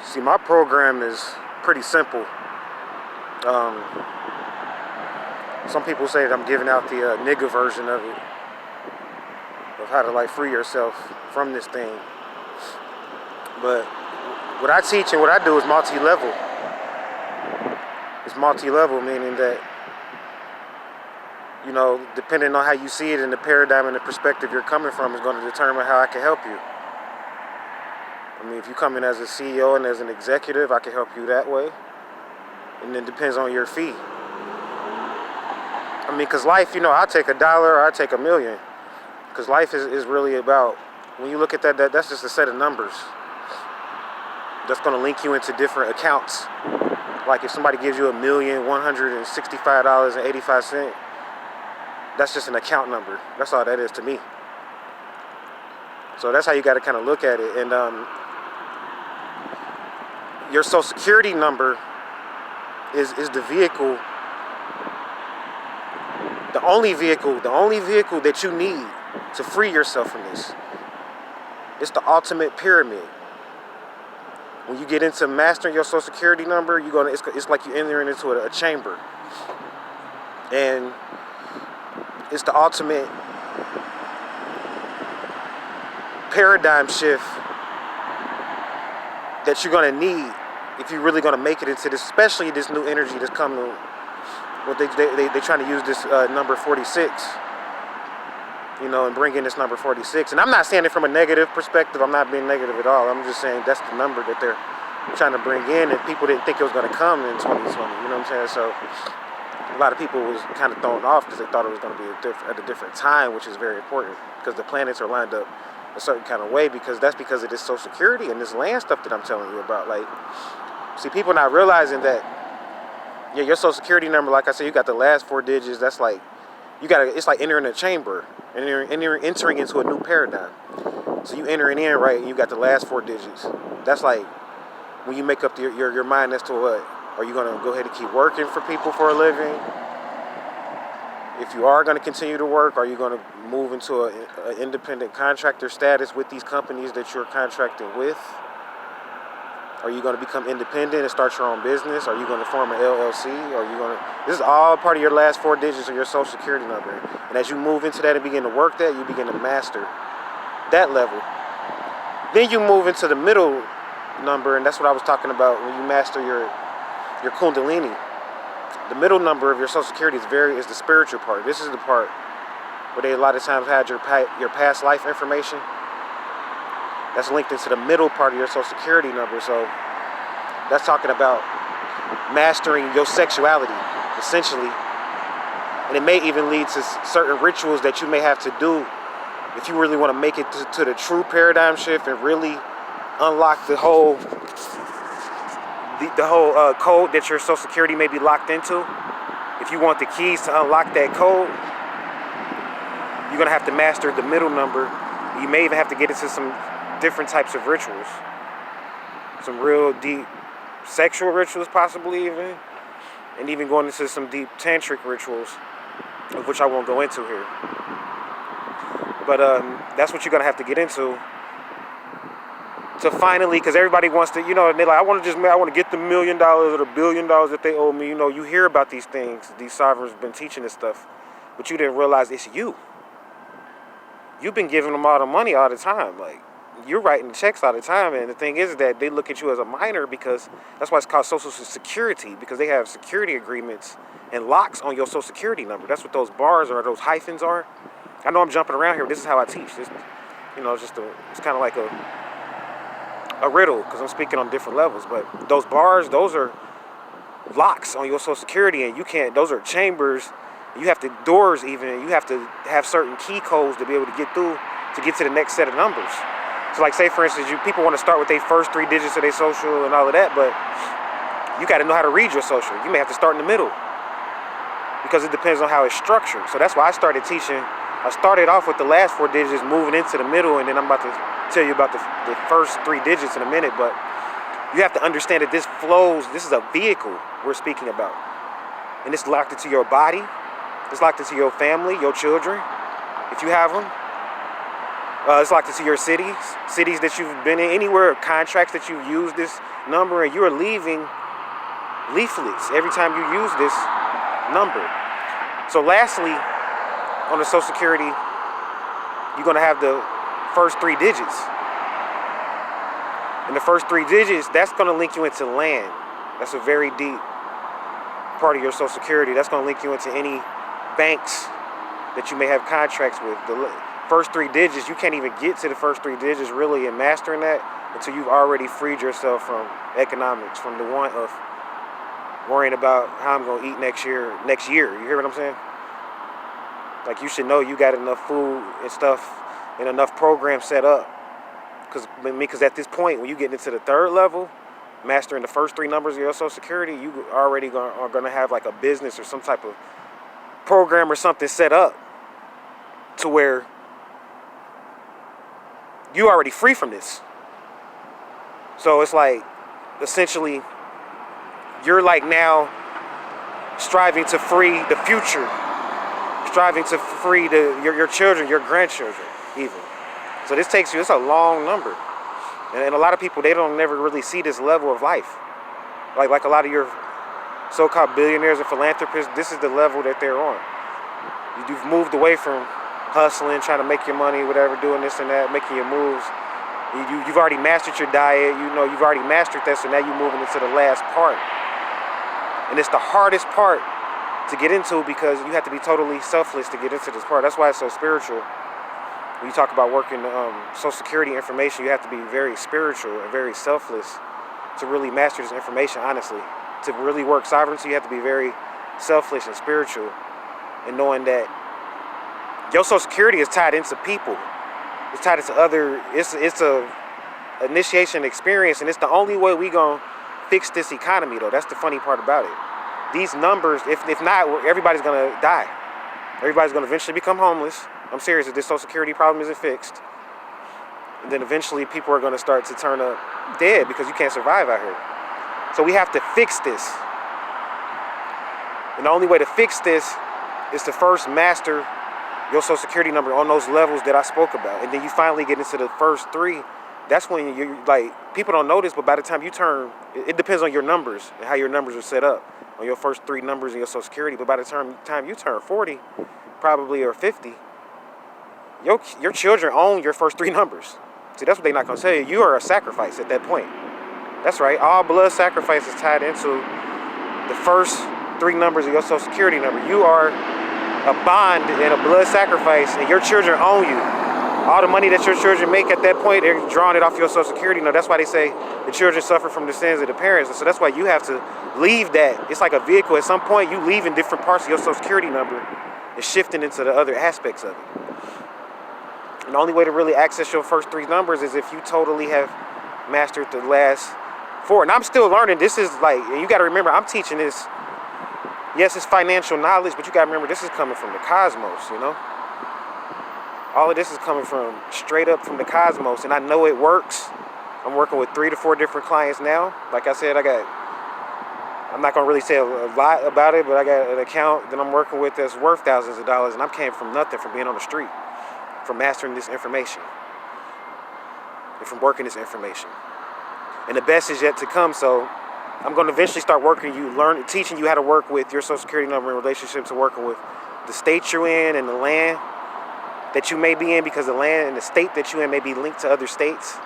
See, my program is pretty simple. Um, some people say that I'm giving out the nigga version of it, of how to like free yourself from this thing. But what I teach and what I do is multi-level. It's multi-level, meaning that, depending on how you see it and the paradigm and the perspective you're coming from is going to determine how I can help you. I mean, if you come in as a CEO and as an executive, I can help you that way. And it depends on your fee. I mean, because life, I'll take $1 or I'll take $1 million. Because life is really about, when you look at that's just a set of numbers. That's going to link you into different accounts. Like if somebody gives you $1,165.85, that's just an account number. That's all that is to me. So that's how you got to kind of look at it. And your Social Security number is the vehicle, the only vehicle that you need to free yourself from this. It's the ultimate pyramid. When you get into mastering your Social Security number, it's like you're entering into a chamber. And it's the ultimate paradigm shift that you're going to need if you're really going to make it into this, especially this new energy that's coming. Well, they're trying to use this number 46, and bring in this number 46. And I'm not saying it from a negative perspective. I'm not being negative at all. I'm just saying that's the number that they're trying to bring in, and people didn't think it was going to come in 2020. You know what I'm saying? So a lot of people was kind of thrown off because they thought it was going to be at a different time, which is very important because the planets are lined up a certain kind of way because of this Social Security and this land stuff that I'm telling you about. Like, see, people not realizing that, your Social Security number, like I said, you got the last 4 digits. That's like, it's like entering a chamber and you're entering into a new paradigm. So you entering in, right, and you got the last 4 digits. That's like when you make up your mind as to what. Are you going to go ahead and keep working for people for a living? If you are going to continue to work, are you going to move into an independent contractor status with these companies that you're contracting with? Are you going to become independent and start your own business? Are you going to form an LLC? This is all part of your last 4 digits of your Social Security number. And as you move into that and begin to work that, you begin to master that level. Then you move into the middle number, and that's what I was talking about when you master your Kundalini. The middle number of your Social Security is the spiritual part. This is the part where they a lot of times had your past life information. That's linked into the middle part of your Social Security number. So that's talking about mastering your sexuality, essentially. And it may even lead to certain rituals that you may have to do if you really want to make it to the true paradigm shift and really unlock the whole code that your Social Security may be locked into. If you want the keys to unlock that code, you're going to have to master the middle number. You may even have to get into some different types of rituals. Some real deep sexual rituals, possibly even. And even going into some deep tantric rituals, of which I won't go into here. But that's what you're going to have to get into to finally, because everybody wants to, they're like, I want to get the $1 million or the $1 billion that they owe me. You hear about these things. These sovereigns have been teaching this stuff, but you didn't realize it's you. You've been giving them all the money all the time. Like, you're writing checks all the time, and the thing is that they look at you as a minor because that's why it's called Social Security, because they have security agreements and locks on your Social Security number. That's what those bars or those hyphens are. I know I'm jumping around here, but this is how I teach. It's kind of like a riddle because I'm speaking on different levels. But those bars, those are locks on your Social Security, and you can't. Those are chambers. You have to doors even. You have to have certain key codes to be able to get through to get to the next set of numbers. So, like, say for instance, people want to start with their first 3 digits of their social and all of that, but you got to know how to read your social. You may have to start in the middle because it depends on how it's structured. So that's why I started teaching. I started off with the last 4 digits, moving into the middle, and then I'm about to tell you about the first 3 digits in a minute. But you have to understand that this flows. This is a vehicle we're speaking about, and it's locked into your body. It's locked into your family, your children, if you have them. It's locked into your cities that you've been in, anywhere, contracts that you've used this number, and you're leaving leaflets every time you use this number. So lastly, on the Social Security, you're going to have the first 3 digits. And the first 3 digits, that's going to link you into land. That's a very deep part of your Social Security. That's going to link you into any banks that you may have contracts with. The first 3 digits, you can't even get to the first 3 digits really and mastering that until you've already freed yourself from economics, from the want of worrying about how I'm going to eat next year. You hear what I'm saying? Like, you should know you got enough food and stuff and enough programs set up. Because at this point, when you get into the 3rd level, mastering the first 3 numbers of your Social Security, you already are going to have like a business or some type of program or something set up to where you already free from this. So it's like, essentially, you're like now striving to free the future, striving to free your children, your grandchildren even. So this takes you, it's a long number. And a lot of people, they don't never really see this level of life. Like a lot of your so-called billionaires and philanthropists, this is the level that they're on. You've moved away from hustling, trying to make your money, whatever, doing this and that, making your moves. You've already mastered your diet, you've already mastered that, so now you're moving into the last part. And it's the hardest part to get into because you have to be totally selfless to get into this part. That's why it's so spiritual. When you talk about working Social Security information, you have to be very spiritual and very selfless to really master this information, honestly. To really work sovereignty, you have to be very selfless and spiritual, and knowing that your Social Security is tied into people. It's tied into other, it's a initiation experience, and it's the only way we gonna fix this economy, though. That's the funny part about it. These numbers, if not, everybody's gonna die. Everybody's gonna eventually become homeless. I'm serious, if this Social Security problem isn't fixed, and then eventually people are gonna start to turn up dead because you can't survive out here. So we have to fix this. And the only way to fix this is to first master your Social Security number on those levels that I spoke about. And then you finally get into the first 3. That's when you're like, people don't know this, but by the time you turn, it depends on your numbers and how your numbers are set up on your first 3 numbers in your Social Security. But by the time you turn 40, probably, or 50, your children own your first 3 numbers. See, that's what they're not going to tell you. You are a sacrifice at that point. That's right. All blood sacrifice is tied into the first 3 numbers of your Social Security number. You are a bond and a blood sacrifice, and your children own you. All the money that your children make at that point, they're drawing it off your Social Security number. That's why they say the children suffer from the sins of the parents. So that's why you have to leave that. It's like a vehicle. At some point, you leave in different parts of your Social Security number and shifting into the other aspects of it. And the only way to really access your first 3 numbers is if you totally have mastered the last 4. And I'm still learning. This is like, and you got to remember, I'm teaching this. Yes, it's financial knowledge, but you got to remember, this is coming from the cosmos, All of this is coming from straight up from the cosmos, and I know it works. I'm working with 3 to 4 different clients now. Like I said, I'm not going to really say a lot about it, but I got an account that I'm working with that's worth thousands of dollars, and I came from nothing, from being on the street, from mastering this information, and from working this information. And the best is yet to come, so I'm going to eventually start teaching you how to work with your Social Security number in relationship to working with the state you're in and the land that you may be in, because the land and the state that you're in may be linked to other states.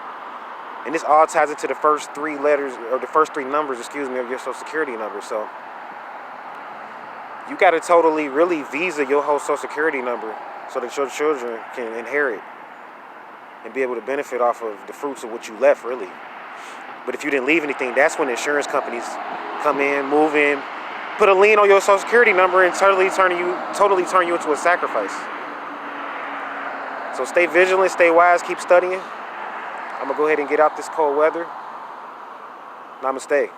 And this all ties into the first 3 letters, or the first 3 numbers, of your Social Security number. So you got to totally really visa your whole Social Security number so that your children can inherit and be able to benefit off of the fruits of what you left, really. But if you didn't leave anything, that's when insurance companies come in, move in, put a lien on your Social Security number, and totally turn you into a sacrifice. So stay vigilant, stay wise, keep studying. I'm going to go ahead and get out this cold weather. Namaste.